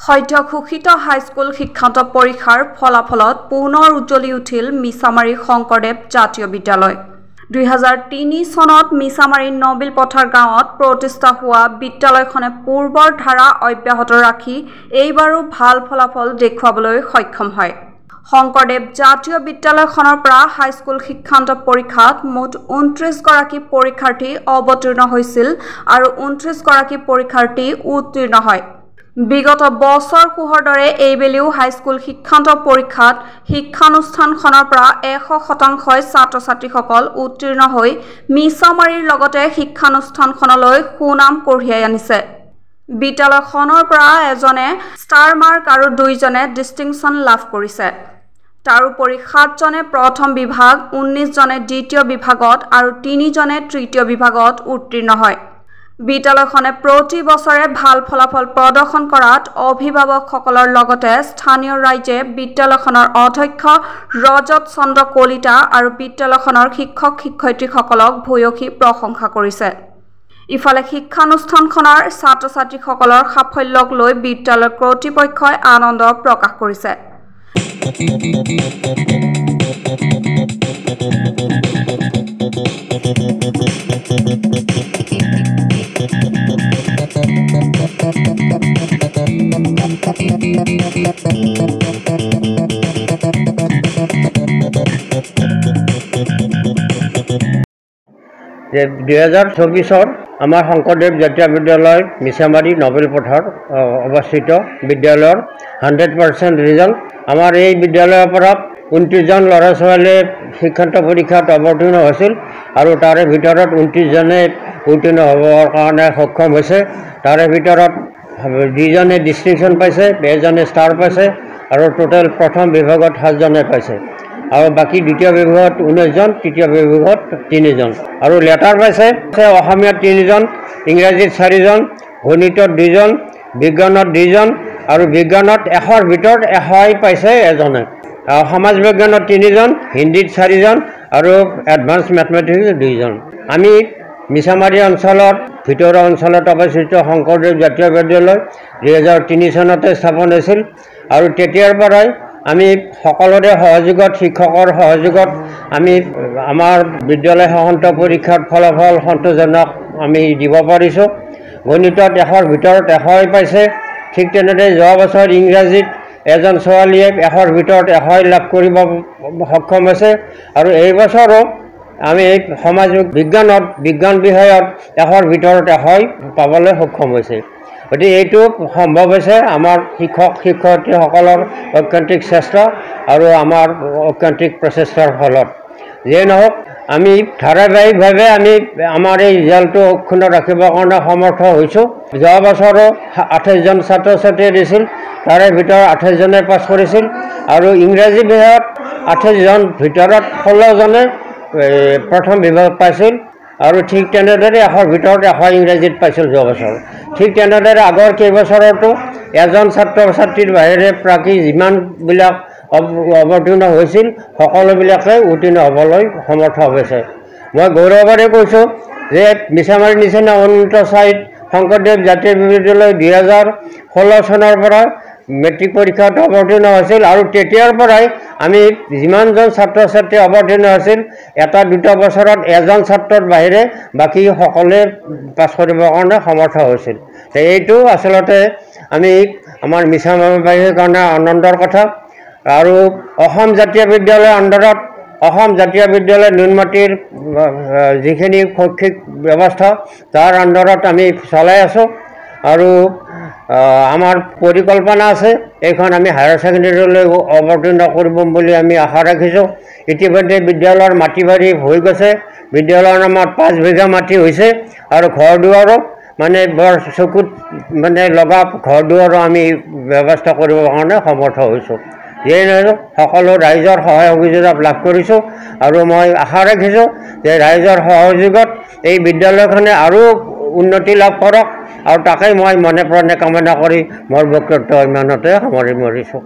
সদ্য ঘোষিত হাইস্কুল শিক্ষান্ত পৰীক্ষাৰ ফলাফলত পুনৰ উজ্বলি উঠিল মিছামাৰী শংকৰদেৱ জাতীয় বিদ্যালয়। 2003 চনত মিছামাৰী নবিল পথাৰ গাঁৱত প্ৰতিষ্ঠা হোৱা বিদ্যালয়খনে পূৰ্বৰ ধাৰা অব্যাহত ৰাখি এইবাৰো ভাল ফলাফল দেখুৱাবলৈ সক্ষম হয়। শংকৰদেৱ জাতীয় বিদ্যালয়খনৰ পৰা হাইস্কুল শিক্ষান্ত পৰীক্ষাত মুঠ 29 গৰাকী পৰীক্ষাৰ্থী অৱতীৰ্ণ হৈছিল আৰু 29 গৰাকী পৰীক্ষাৰ্থী উত্তীৰ্ণ হয়। বিগত বছৰ কুহৰ দৰে এইবেলিও হাইস্কুল শিক্ষান্ত পৰীক্ষাত শিক্ষানুষ্ঠানখনৰ পৰা 100% ছাত্ৰ-ছাত্ৰীসকল উত্তীৰ্ণ হৈ মিছামাৰীৰ লগতে শিক্ষানুষ্ঠানখনলৈ সুনাম কঢ়িয়াই আনিছে। বিদ্যালয়খনৰ পৰা এজনে ষ্টাৰ মাৰ্ক আৰু 2জনে ডিষ্টিংশ্যন লাভ কৰিছে। তাৰোপৰি 7জনে প্ৰথম বিভাগ, 19 জনে দ্বিতীয় বিভাগত আৰু 3জনে তৃতীয় বিভাগত উত্তীৰ্ণ হয়। বিদ্যালয়খনে প্ৰতি বছৰে ভাল ফলাফল প্ৰদৰ্শন কৰাত অভিভাৱকসকলৰ লগতে স্থানীয় ৰাইজে বিদ্যালয়খনৰ অধ্যক্ষ ৰজত চন্দ্ৰ কলিতা আৰু বিদ্যালয়খনৰ শিক্ষক-শিক্ষয়িত্ৰীসকলক ভূয়সী প্ৰশংসা কৰিছে। ইফালে শিক্ষানুষ্ঠানখনৰ ছাত্ৰ-ছাত্ৰীসকলৰ সাফল্যক লৈ বিদ্যালয় কৰ্তৃপক্ষই আনন্দ প্ৰকাশ কৰিছে। 2024 আমাৰ শংকৰদেৱ জাতীয় বিদ্যালয় মিছামাৰী নবেল পথাৰ অৱস্থিত বিদ্যালয়ৰ 100% ৰিজাল্ট। আমাৰ এই বিদ্যালয়ৰ পৰা 29জন ল'ৰা ছোৱালীয়ে শিক্ষান্ত পৰীক্ষাত অৱতীৰ্ণ হৈছিল আৰু তাৰে ভিতৰত 29জনে উত্তীৰ্ণ হ'বৰ কাৰণে সক্ষম হৈছে। তাৰে ভিতৰত 2জনে ডিষ্টিংশ্যন পাইছে, 1জনে ষ্টাৰ পাইছে আৰু টোটেল প্ৰথম বিভাগত 7জনে পাইছে আৰু বাকী দ্বিতীয় বিভাগত 19জন, তৃতীয় বিভাগত 3জন আৰু লেটাৰ পাইছে অসমীয়াত 3জন, ইংৰাজীত 4জন, গণিতত 2জন, বিজ্ঞানত 2জন আৰু বিজ্ঞানত 100ৰ ভিতৰত 100 পাইছে এজনে। সমাজ বিজ্ঞানত 3জন, হিন্দীত 4জন আৰু এডভান্স মেথমেটিক্স 2জন। আমি মিছামাৰী অঞ্চলত ভিতৰুৱা অঞ্চলত অৱস্থিত শংকৰদেৱ জাতীয় বিদ্যালয় 2003 চনতে স্থাপন হৈছিল আৰু তেতিয়াৰ পৰাই আমি সকলোৰে সহযোগত, শিক্ষকৰ সহযোগত আমি আমাৰ বিদ্যালয় শিক্ষান্ত পৰীক্ষাৰ ফলাফল সন্তোষজনক আমি দিব পাৰিছোঁ। গণিতত 100ৰ ভিতৰত 100 পাইছে। ঠিক তেনেদৰে যোৱা বছৰ ইংৰাজীত এজন ছোৱালীয়ে 100ৰ ভিতৰত 100 লাভ কৰিব সক্ষম হৈছে আৰু এই বছৰো আমি সমাজ বিজ্ঞানত বিজ্ঞান বিষয়ত 100ৰ ভিতৰত 100 পাবলৈ সক্ষম হৈছে। গতিকে এইটো সম্ভৱ হৈছে আমাৰ শিক্ষক-শিক্ষয়িত্ৰীসকলৰ ঐকান্তিক চেষ্টা আৰু আমাৰ ঐকান্তিক প্ৰচেষ্টাৰ ফলত। যিয়ে নহওক আমি ধাৰাবাহিকভাৱে আমি আমাৰ এই ৰিজাল্টটো অক্ষুণ্ণ ৰাখিবৰ কাৰণে সমৰ্থ হৈছোঁ। যোৱা বছৰো 28জন ছাত্ৰ ছাত্ৰীয়ে দিছিল, তাৰে ভিতৰত 28জনে পাছ কৰিছিল আৰু ইংৰাজী বিভাগত 28জন ভিতৰত 16জনে প্ৰথম বিভাগ পাইছিল আৰু ঠিক তেনেদৰে 100ৰ ভিতৰত 100 ইংৰাজীত পাইছিল যোৱা বছৰ। ঠিক তেনেদৰে আগৰ কেইবছৰতো এজন ছাত্ৰ ছাত্ৰীৰ বাহিৰে প্ৰাকী যিমানবিলাক অৱতীৰ্ণ হৈছিল সকলোবিলাকে উত্তীৰ্ণ হ'বলৈ সমৰ্থ হৈছে। মই গৌৰৱেৰে কৈছোঁ যে মিছামাৰী নিচিনা উন্নত ঠাইত শংকৰদেৱ জাতীয় বিদ্যালয় 2016 চনৰ পৰা মেট্ৰিক পৰীক্ষাত অৱতীৰ্ণ হৈছিল আৰু তেতিয়াৰ পৰাই আমি যিমানজন ছাত্ৰ ছাত্ৰী অৱতীৰ্ণ হৈছিল 1-2 বছৰত এজন ছাত্ৰৰ বাহিৰে বাকী সকলোৱে পাছ কৰিবৰ কাৰণে সমৰ্থ হৈছিল। এইটো আচলতে আমি আমাৰ মিছামাৰীবাসীৰ কাৰণে আনন্দৰ কথা। আৰু অসম জাতীয় বিদ্যালয়ৰ আণ্ডাৰত অসম জাতীয় বিদ্যালয় নুনমাটিৰ যিখিনি শৈক্ষিক ব্যৱস্থা তাৰ আণ্ডাৰত আমি চলাই আছোঁ আৰু আমাৰ পৰিকল্পনা আছে এইখন আমি হায়াৰ ছেকেণ্ডেৰীলৈ অৱতীৰ্ণ কৰিব বুলি আমি আশা ৰাখিছোঁ। ইতিমধ্যে বিদ্যালয়ৰ মাটি বাৰী হৈ গৈছে, বিদ্যালয়ৰ নামত 5 বিঘা মাটি হৈছে আৰু ঘৰ দুৱাৰো মানে বৰ চকুত মানে লগা ঘৰ দুৱাৰো আমি ব্যৱস্থা কৰিবৰ কাৰণে সমৰ্থ হৈছোঁ। যিয়ে নহওক সকলো ৰাইজৰ সহযোগিতা লাভ কৰিছোঁ আৰু মই আশা ৰাখিছোঁ যে ৰাইজৰ সহযোগত এই বিদ্যালয়খনে আৰু উন্নতি লাভ কৰক আৰু তাকেই মই মনে প্ৰাণে কামনা কৰি মোৰ বক্তব্য ইমানতে সামৰি মৰিছোঁ।